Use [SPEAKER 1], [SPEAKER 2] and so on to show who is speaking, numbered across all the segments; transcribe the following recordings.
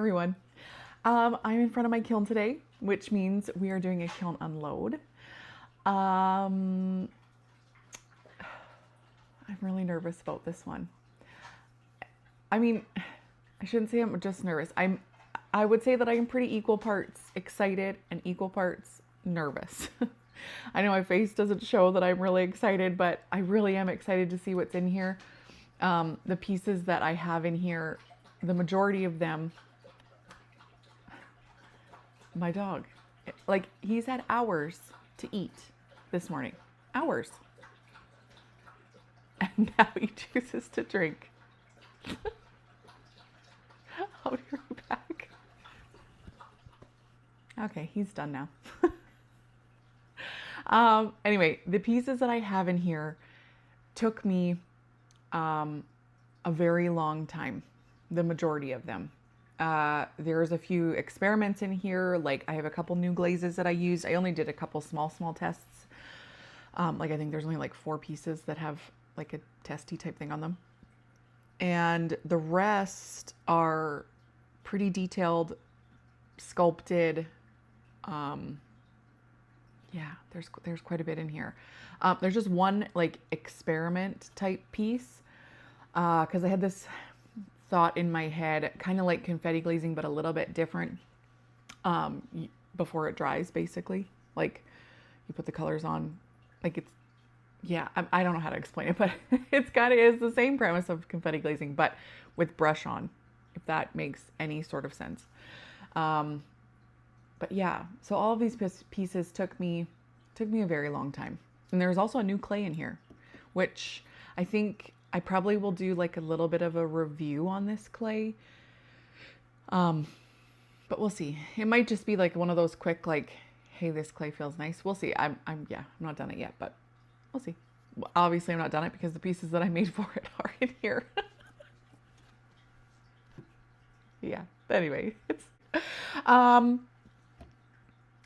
[SPEAKER 1] everyone. I'm in front of my kiln today, which means we are doing a kiln unload. I'm really nervous about this one. I mean, I shouldn't say I'm just nervous. I would say that I am pretty equal parts excited and equal parts nervous. I know my face doesn't show that I'm really excited, but I really am excited to see what's in here. The pieces that I have in here, the majority of them, my dog, like he's had hours to eat this morning. Hours. And now he chooses to drink. I'll be right back. Okay, he's done now. Anyway, the pieces that I have in here took me a very long time, the majority of them. There's a few experiments in here, like I have a couple new glazes that I used. I only did a couple small tests. Like I think there's only like 4 pieces that have like a testy type thing on them. And the rest are pretty detailed, sculpted. Yeah, there's quite a bit in here. There's just one like experiment type piece, because I had this thought in my head, kind of like confetti glazing, but a little bit different, before it dries, basically. Like you put the colors on, like it's, yeah, I don't know how to explain it, but it's the same premise of confetti glazing, but with brush on, if that makes any sort of sense. But yeah, so all of these pieces took me a very long time. And there's also a new clay in here, which I think I probably will do like a little bit of a review on this clay. But we'll see. It might just be like one of those quick, like, hey, this clay feels nice. We'll see. I'm not done it yet, but we'll see. Well, obviously, I'm not done it because the pieces that I made for it are in here. Yeah. Anyway, it's,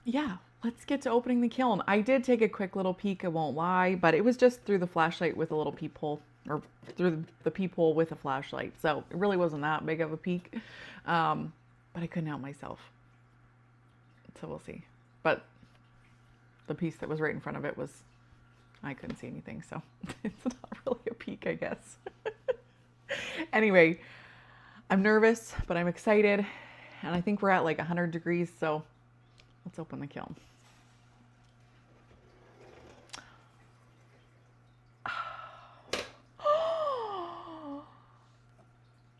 [SPEAKER 1] yeah, let's get to opening the kiln. I did take a quick little peek, I won't lie, but it was just through the flashlight with a little peephole, or through the peephole with a flashlight. So it really wasn't that big of a peek, but I couldn't help myself. So we'll see. But the piece that was right in front of it was, I couldn't see anything, so it's not really a peek, I guess. Anyway, I'm nervous, but I'm excited, and I think we're at like 100 degrees, so let's open the kiln.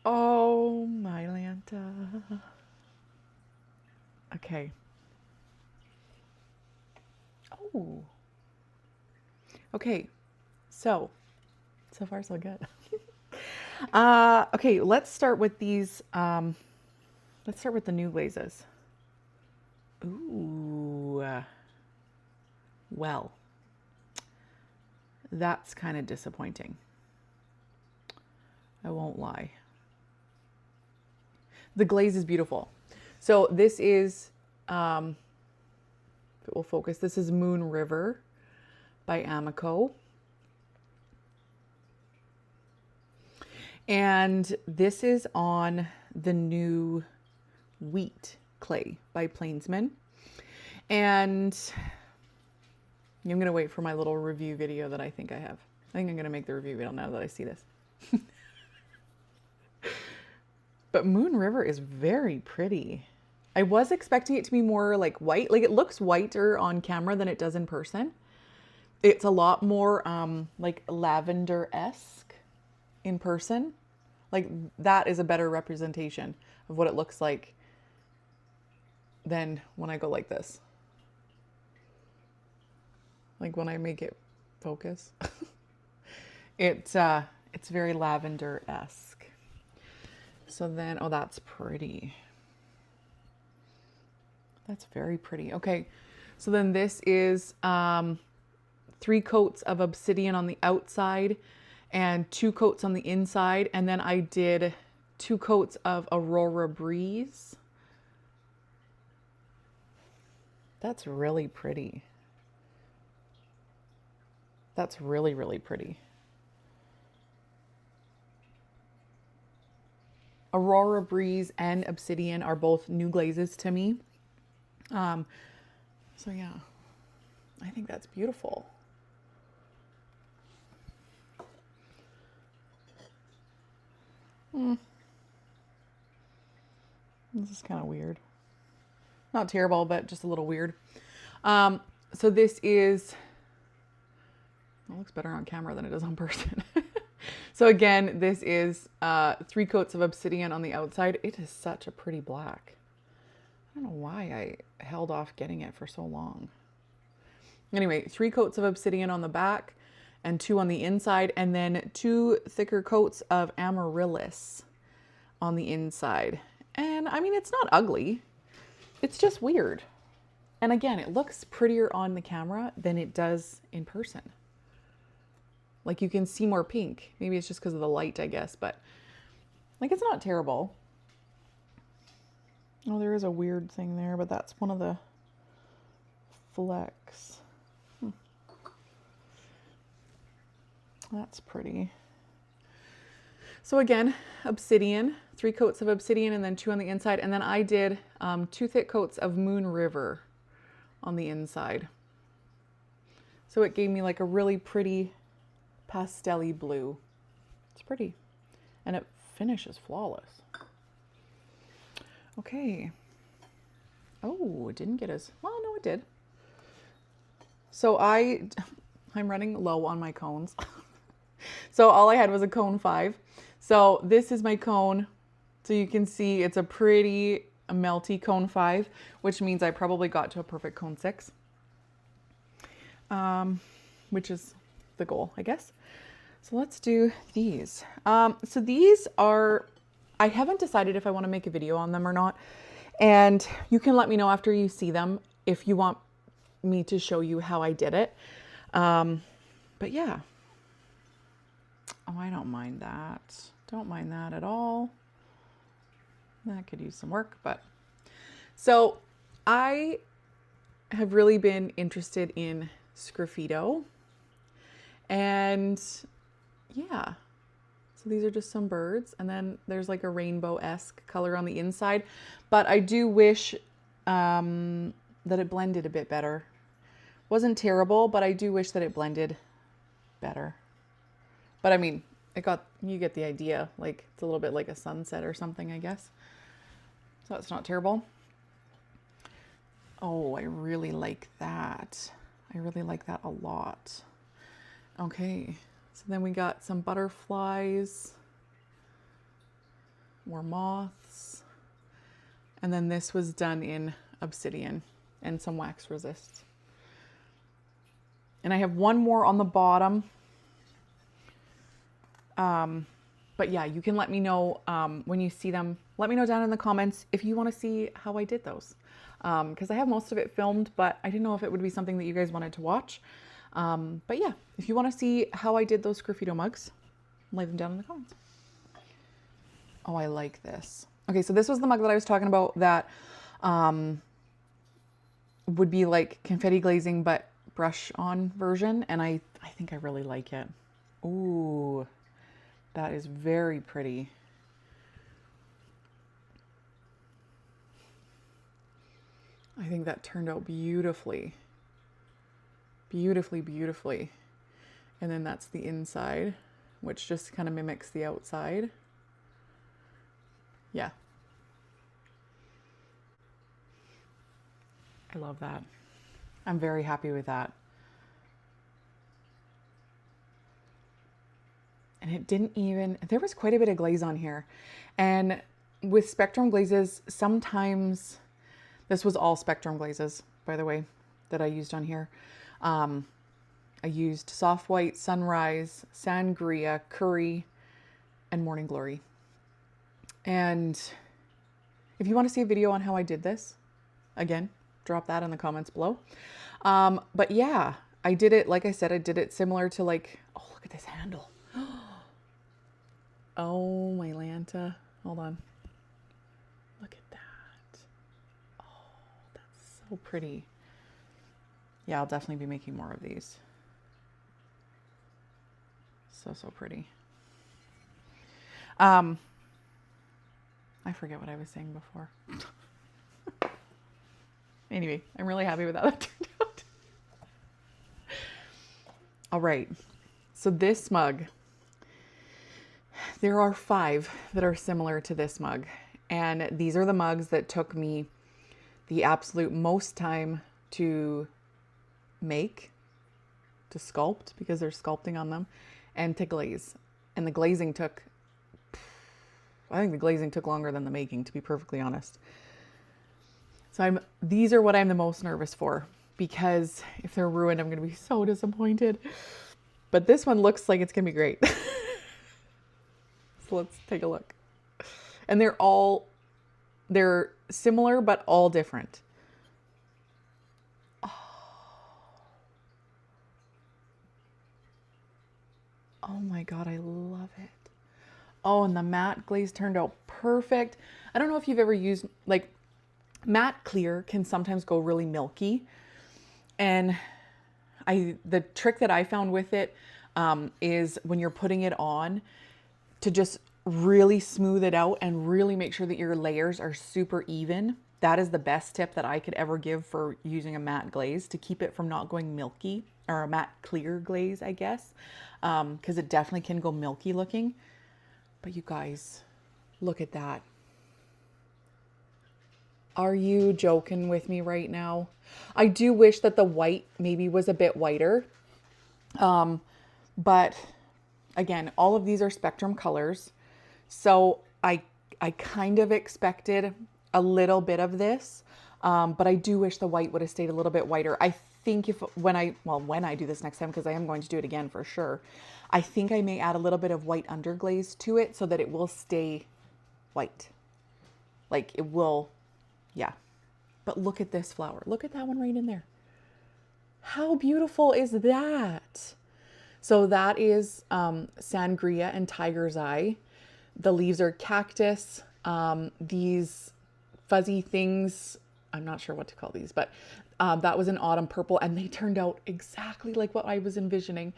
[SPEAKER 1] Oh, my Lanta. Okay. Oh. Okay. So far so good. Okay, let's start with these. Let's start with the new glazes. Ooh. Well, that's kind of disappointing. I won't lie. The glaze is beautiful. So this is, if it will focus, this is Moon River by Amico. And this is on the new Wheat clay by Plainsman. And I'm going to wait for my little review video that I think I have. I think I'm going to make the review video now that I see this. But Moon River is very pretty. I was expecting it to be more like white. Like it looks whiter on camera than it does in person. It's a lot more like lavender-esque in person. Like that is a better representation of what it looks like than when I go like this. Like when I make it focus. It's very lavender-esque. So then, oh, that's pretty. That's very pretty. Okay, so then this is 3 coats of obsidian on the outside and 2 coats on the inside. And then I did 2 coats of Aurora Breeze. That's really pretty. That's really, really pretty. Aurora Breeze and Obsidian are both new glazes to me. So yeah, I think that's beautiful. This is kind of weird. Not terrible, but just a little weird. So this is, it looks better on camera than it does on person. So again, this is 3 coats of obsidian on the outside. It is such a pretty black. I don't know why I held off getting it for so long. Anyway, 3 coats of obsidian on the back and 2 on the inside, and then 2 thicker coats of amaryllis on the inside. And I mean, it's not ugly. It's just weird. And again, it looks prettier on the camera than it does in person. Like you can see more pink. Maybe it's just because of the light, I guess, but like it's not terrible. Oh, there is a weird thing there, but that's one of the flecks. That's pretty. So again, obsidian, 3 coats of obsidian and then 2 on the inside. And then I did 2 thick coats of Moon River on the inside. So it gave me like a really pretty pastel-y blue. It's pretty. And it finishes flawless. Okay. Oh, it didn't get as, well, no, it did. So I'm running low on my cones. So all I had was a cone 5. So this is my cone. So you can see it's a pretty melty cone 5, which means I probably got to a perfect cone 6. Which is the goal, I guess. So let's do these. So these are, I haven't decided if I want to make a video on them or not. And you can let me know after you see them if you want me to show you how I did it. But yeah. Oh, I don't mind that. Don't mind that at all. That could use some work, but. So I have really been interested in Sgraffito. And yeah, so these are just some birds. And then there's like a rainbow-esque color on the inside. But I do wish that it blended a bit better. Wasn't terrible, but I do wish that it blended better. But I mean, you get the idea. Like it's a little bit like a sunset or something, I guess. So it's not terrible. Oh, I really like that. I really like that a lot. Okay, so then we got some butterflies, more moths, and then this was done in obsidian and some wax resist. And I have one more on the bottom. But yeah, you can let me know when you see them. Let me know down in the comments if you want to see how I did those. Because I have most of it filmed, but I didn't know if it would be something that you guys wanted to watch. But yeah, if you want to see how I did those Sgraffito mugs, leave them down in the comments. Oh, I like this. Okay, so this was the mug that I was talking about that would be like confetti glazing, but brush on version. And I think I really like it. Ooh, that is very pretty. I think that turned out beautifully. Beautifully, beautifully. And then that's the inside, which just kind of mimics the outside. Yeah. I love that. I'm very happy with that. And it didn't even, there was quite a bit of glaze on here. And with Spectrum glazes, sometimes, this was all Spectrum glazes, by the way, that I used on here. I used Soft White, Sunrise, Sangria, Curry, and Morning Glory. And if you want to see a video on how I did this, again, drop that in the comments below. But yeah, I did it, like I said, I did it similar to like, oh, look at this handle. Oh, my Lanta. Hold on. Look at that. Oh, that's so pretty. Yeah, I'll definitely be making more of these. So, so pretty. I forget what I was saying before. Anyway, I'm really happy with how that turned out. All right, so this mug, there are 5 that are similar to this mug. And these are the mugs that took me the absolute most time to make, to sculpt, because there's sculpting on them, and to glaze. And the glazing took, I think the glazing took longer than the making, to be perfectly honest. So these are what I'm the most nervous for, because if they're ruined, I'm going to be so disappointed. But this one looks like it's going to be great. So let's take a look. And they're similar, but all different. Oh my God, I love it. Oh, and the matte glaze turned out perfect. I don't know if you've ever used, like, matte clear can sometimes go really milky. And the trick that I found with it is when you're putting it on, to just really smooth it out and really make sure that your layers are super even. That is the best tip that I could ever give for using a matte glaze, to keep it from not going milky, or a matte clear glaze, I guess, because it definitely can go milky looking. But you guys, look at that. Are you joking with me right now? I do wish that the white maybe was a bit whiter. But again, all of these are spectrum colors. So I kind of expected a little bit of this, but I do wish the white would have stayed a little bit whiter. I think when I do this next time, because I am going to do it again for sure, I think I may add a little bit of white underglaze to it so that it will stay white. Like it will, yeah. But look at this flower. Look at that one right in there. How beautiful is that? So that is sangria and tiger's eye. The leaves are cactus. These fuzzy things, I'm not sure what to call these, but that was an autumn purple, and they turned out exactly like what I was envisioning.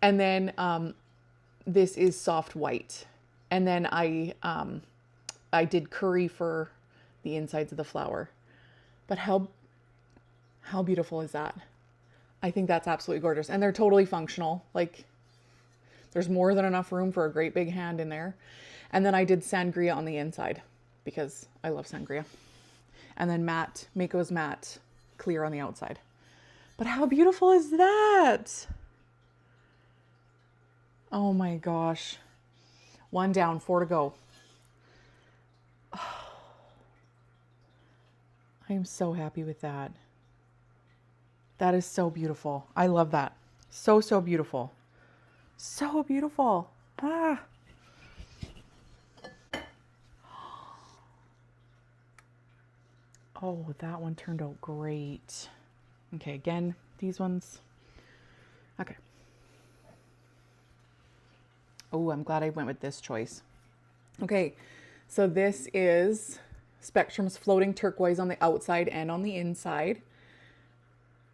[SPEAKER 1] And then this is soft white. And then I did curry for the insides of the flower. But how beautiful is that? I think that's absolutely gorgeous. And they're totally functional. Like, there's more than enough room for a great big hand in there. And then I did sangria on the inside because I love sangria. And then Mako's matte clear on the outside. But how beautiful is that? Oh my gosh. 1 down, 4 to go. Oh, I am so happy with that. That is so beautiful. I love that. So, so beautiful. So beautiful. Ah. Oh, that one turned out great. Okay, again, these ones. Okay. Oh, I'm glad I went with this choice. Okay, so this is Spectrum's Floating Turquoise on the outside and on the inside.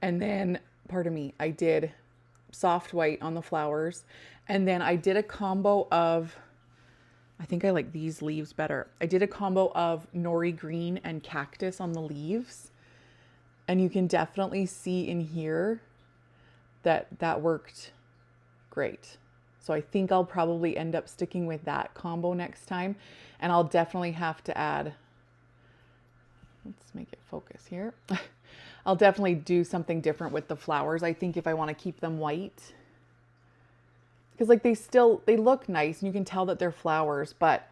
[SPEAKER 1] And then, pardon me, I did soft white on the flowers. And then I did a combo of, I think I like these leaves better. I did a combo of nori green and cactus on the leaves. And you can definitely see in here that that worked great. So I think I'll probably end up sticking with that combo next time. And I'll definitely have to add, let's make it focus here. I'll definitely do something different with the flowers. I think if I want to keep them white, because like they look nice and you can tell that they're flowers, but,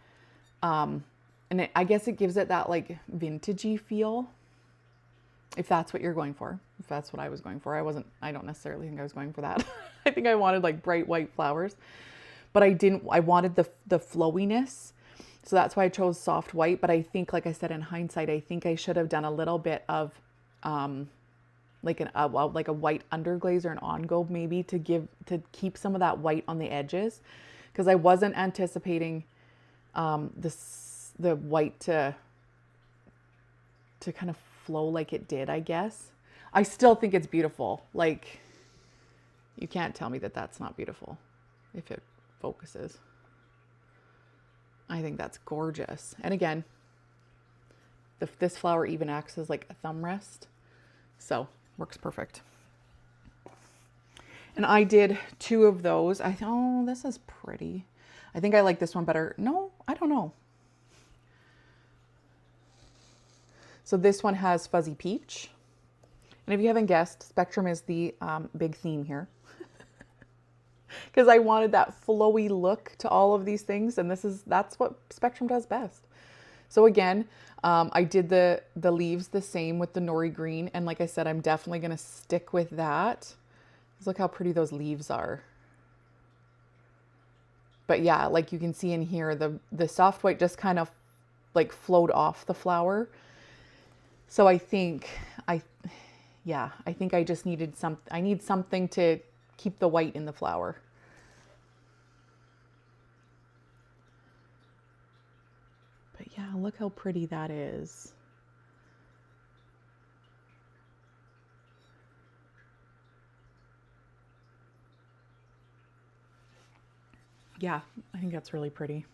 [SPEAKER 1] I guess it gives it that like vintagey feel, if that's what you're going for, if that's what I was going for. I don't necessarily think I was going for that. I think I wanted like bright white flowers, but I wanted the flowiness. So that's why I chose soft white. But I think, like I said, in hindsight, I think I should have done a little bit of like a white underglaze or an on-gobe maybe to keep some of that white on the edges, because I wasn't anticipating the white to kind of flow like it did, I guess. I still think it's beautiful. Like, you can't tell me that that's not beautiful if it focuses. I think that's gorgeous. And again, this flower even acts as like a thumb rest. So works perfect. And I did 2 of those. Oh, this is pretty. I think I like this one better. No, I don't know. So this one has fuzzy peach. And if you haven't guessed, Spectrum is the big theme here. Because I wanted that flowy look to all of these things. And that's what Spectrum does best. So again, I did the leaves the same with the nori green. And like I said, I'm definitely going to stick with that. Look how pretty those leaves are. But yeah, like you can see in here, the soft white just kind of like flowed off the flower. So I think I just needed I need something to keep the white in the flower. But yeah, look how pretty that is. Yeah, I think that's really pretty.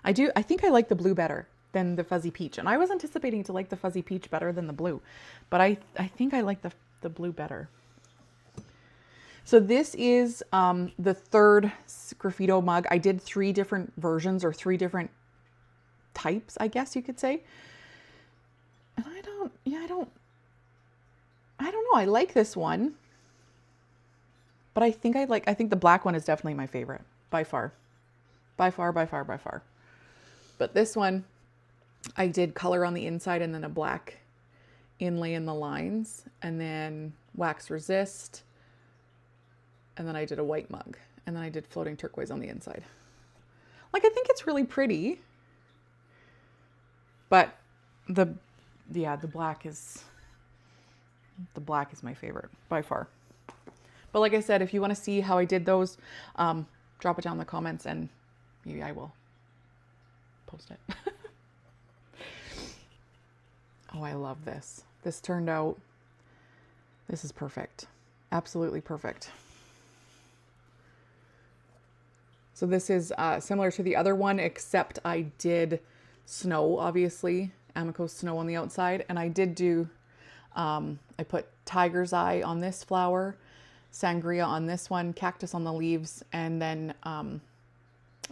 [SPEAKER 1] I think I like the blue better than the fuzzy peach. And I was anticipating to like the fuzzy peach better than the blue. But I think I like the blue better. So this is the third Sgraffito mug. I did 3 different versions or 3 different types, I guess you could say. And I don't know. I like this one. But I think the black one is definitely my favorite by far. By far. But this one, I did color on the inside and then a black inlay in the lines and then wax resist. And then I did a white mug and then I did floating turquoise on the inside. Like, I think it's really pretty, but the black is my favorite by far. But like I said, if you want to see how I did those, drop it down in the comments and maybe I will post it. Oh, I love this. This turned out, this is perfect. Absolutely perfect. So this is similar to the other one, except I did snow, obviously, Amico snow on the outside. And I did do, I put tiger's eye on this flower, sangria on this one, cactus on the leaves, and then the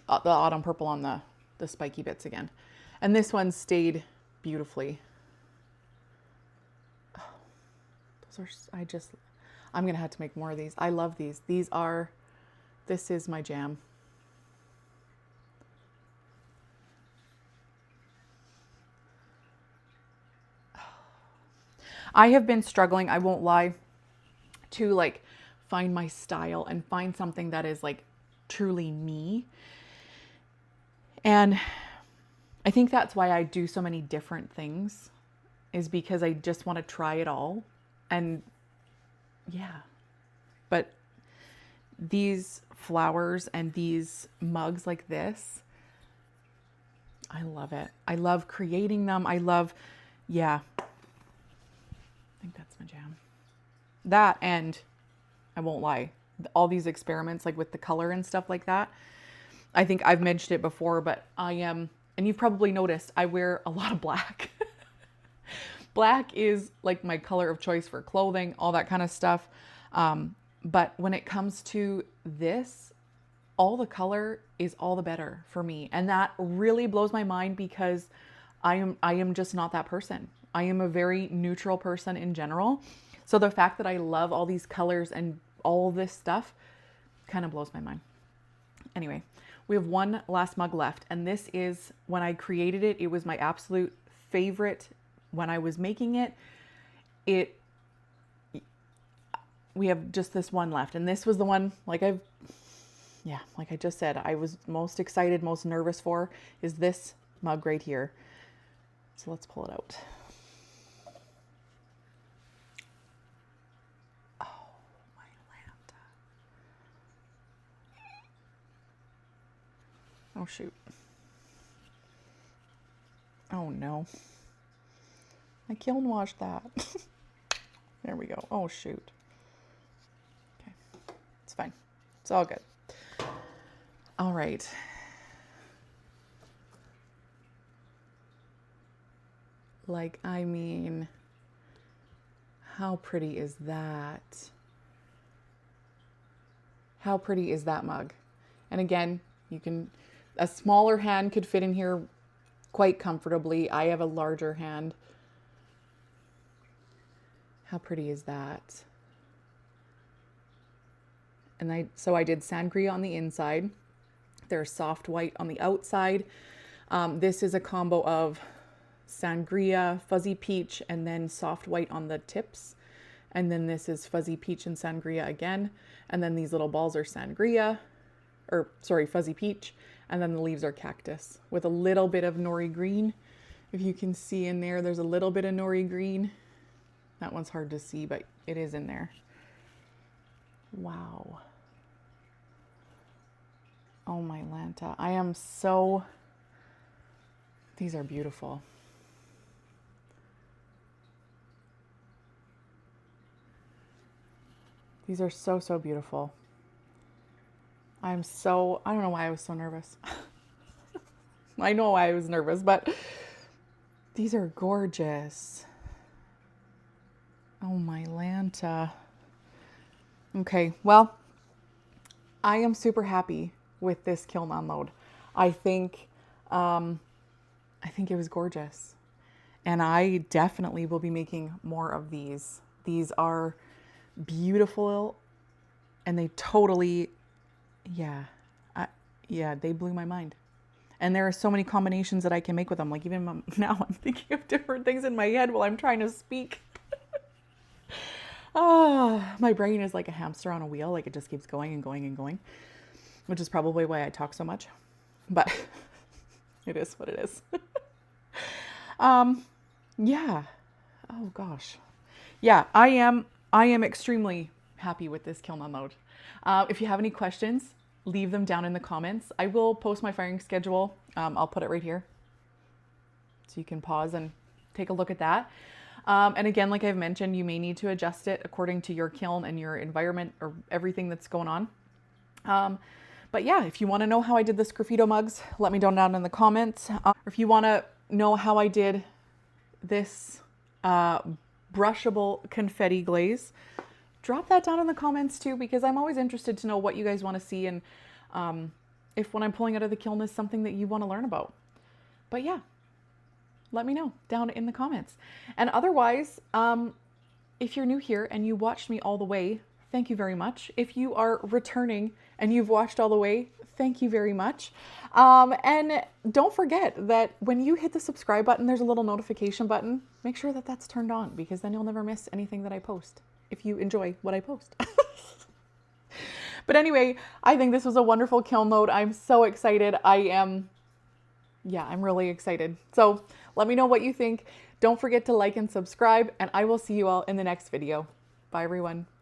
[SPEAKER 1] autumn purple on the spiky bits again. And this one stayed beautifully. Oh, those are, I'm going to have to make more of these. I love these. This is my jam. I have been struggling, I won't lie, to like find my style and find something that is like truly me. And I think that's why I do so many different things, is because I just want to try it all. And yeah, but these flowers and these mugs like this, I love it. I love creating them. Yeah, I think that's my jam. That, and I won't lie, all these experiments like with the color and stuff like that. I think I've mentioned it before, but and you've probably noticed, I wear a lot of black. Black is like my color of choice for clothing, all that kind of stuff. But when it comes to this, all the color is all the better for me. And that really blows my mind because I am just not that person. I am a very neutral person in general. So the fact that I love all these colors and all this stuff kind of blows my mind. Anyway, we have one last mug left. And this is, when I created it, it was my absolute favorite when I was making it. We have just this one left. And this was the one, like I just said, I was most excited, most nervous for, is this mug right here. So let's pull it out. Oh, my lanta. Oh, shoot. Oh, no. I kiln washed that. There we go. Oh, shoot. Okay. It's fine. It's all good. All right. Like, I mean, how pretty is that? How pretty is that mug? And again, a smaller hand could fit in here quite comfortably. I have a larger hand. How pretty is that? And so I did sangria on the inside. There's soft white on the outside. This is a combo of sangria, fuzzy peach, and then soft white on the tips. And then this is fuzzy peach and sangria again. And then these little balls are sangria, or sorry, fuzzy peach. And then the leaves are cactus with a little bit of nori green. If you can see in there, there's a little bit of nori green. That one's hard to see, but it is in there. Wow. Oh my Lanta. These are beautiful. These are so, so beautiful. I don't know why I was so nervous. I know why I was nervous, but these are gorgeous. Oh my Lanta. Okay, well, I am super happy with this kiln unload. I think it was gorgeous. And I definitely will be making more of these. These are beautiful, and they totally, they blew my mind. And there are so many combinations that I can make with them. Like even now I'm thinking of different things in my head while I'm trying to speak. My brain is like a hamster on a wheel. Like it just keeps going and going and going, which is probably why I talk so much, but it is what it is. Yeah. Oh gosh. Yeah, I am extremely happy with this kiln unload. If you have any questions, leave them down in the comments. I will post my firing schedule. I'll put it right here so you can pause and take a look at that. And again, like I've mentioned, you may need to adjust it according to your kiln and your environment or everything that's going on. But yeah, if you want to know how I did the Sgraffito mugs, let me know down in the comments. Or if you want to know how I did this brushable confetti glaze, drop that down in the comments too, because I'm always interested to know what you guys want to see and if what I'm pulling out of the kiln is something that you want to learn about. But yeah, let me know down in the comments. And otherwise, if you're new here and you watched me all the way, thank you very much. If you are returning and you've watched all the way, thank you very much. And don't forget that when you hit the subscribe button, there's a little notification button. Make sure that that's turned on, because then you'll never miss anything that I post if you enjoy what I post. But anyway, I think this was a wonderful kiln load. I'm so excited. I'm really excited. So let me know what you think. Don't forget to like and subscribe, and I will see you all in the next video. Bye everyone.